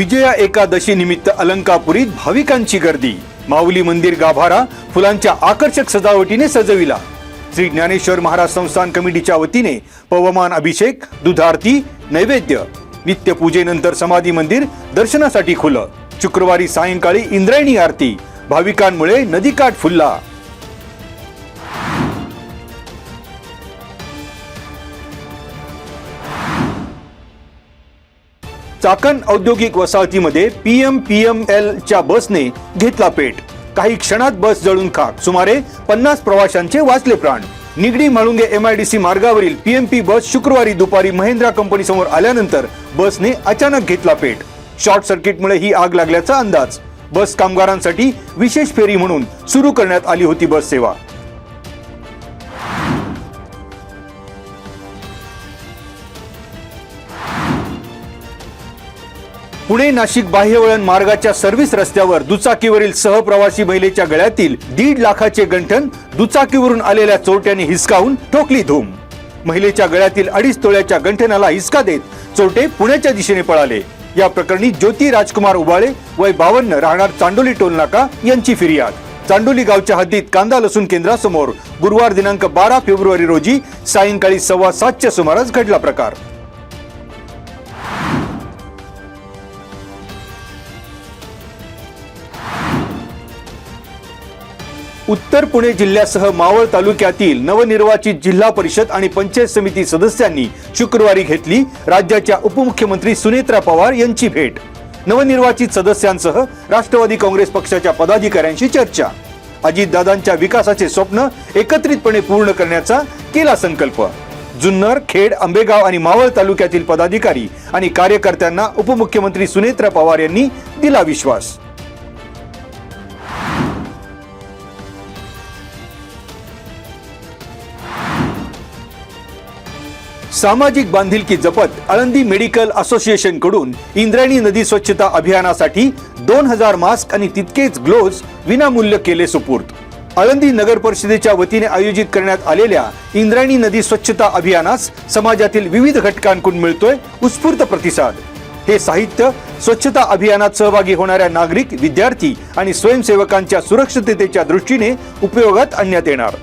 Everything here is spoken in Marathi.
विजया एकादशी निमित्त अलंकापुरीत भाविकांची गर्दी। माऊली मंदिर गाभारा फुलांच्या आकर्षक सजावटीने सजविला। श्री ज्ञानेश्वर महाराज संस्थान कमिटीच्या वतीने पवमान अभिषेक, दुधारती, नैवेद्य, नित्यपूजेनंतर समाधी मंदिर दर्शनासाठी खुलं। शुक्रवारी सायंकाळी इंद्रायणी आरती, भाविकांमुळे नदीकाठ फुलला। चाकण औद्योगिक वसाहतीमध्ये PMPML च्या बसने घेतला पेट। काही क्षणात बस जळून खाक। सुमारे 50 प्रवाशांचे वाचले प्राण। निगडी म्हाळुंगे MIDC मार्गावरील PMP बस शुक्रवारी दुपारी महिंद्रा कंपनी समोर आल्यानंतर बसने अचानक घेतला पेट। शॉर्ट सर्किटमुळे ही आग लागल्याचा अंदाज। बस कामगारांसाठी विशेष फेरी म्हणून सुरू करण्यात आली होती बस सेवा। पुणे नाशिक बाह्यवळण मार्गाच्या सर्व्हिस रस्त्यावर दुचाकीवरील सहप्रवासी महिलेच्या गळ्यातील 1.5 लाखाचे गंठण दुचाकीवरून आलेल्या चोरट्यांनी हिसकावून ठोकली धूम। महिलेच्या गळ्यातील 2.5 तोळ्याच्या गंठणाला हिसका देत चोरटे पुण्याच्या दिशेने पळाले। या प्रकरणी ज्योती राजकुमार उबाळे वय 52 राहणार चांडोली टोलनाका यांची फिर्याद। चांडोली गावच्या हद्दीत कांदा लसूण केंद्रासमोर गुरुवार दिनांक 12 फेब्रुवारी रोजी सायंकाळी 7:15च्या सुमारास घडला प्रकार। उत्तर पुणे जिल्ह्यासह मावळ तालुक्यातील नवनिर्वाचित जिल्हा परिषद आणि पंचायत समिती सदस्यांनी शुक्रवारी घेतली राज्याच्या उपमुख्यमंत्री सुनेत्रा पवार यांची भेट। नवनिर्वाचित सदस्यांसह राष्ट्रवादी काँग्रेस पक्षाच्या पदाधिकाऱ्यांशी चर्चा। अजितदादांच्या विकासाचे स्वप्न एकत्रितपणे पूर्ण करण्याचा केला संकल्प। जुन्नर, खेड, आंबेगाव आणि मावळ तालुक्यातील पदाधिकारी आणि कार्यकर्त्यांना उपमुख्यमंत्री सुनेत्रा पवार यांनी दिला विश्वास। सामाजिक बांधिलकी जपत आळंदी मेडिकल असोसिएशन कडून इंद्रायणी नदी स्वच्छता अभियानासाठी 2000 मास्क आणि तितकेच ग्लोव्ज विनामूल्य केले सुपूर्द। आळंदी नगर परिषदेच्या वतीने आयोजित करण्यात आलेल्या इंद्रायणी नदी स्वच्छता अभियानास समाजातील विविध घटकांकडून मिळतोय उत्स्फूर्त प्रतिसाद। हे साहित्य स्वच्छता अभियानात सहभागी होणाऱ्या नागरिक, विद्यार्थी आणि स्वयंसेवकांच्या सुरक्षिततेच्या दृष्टीने उपयोगात आणण्यात येणार।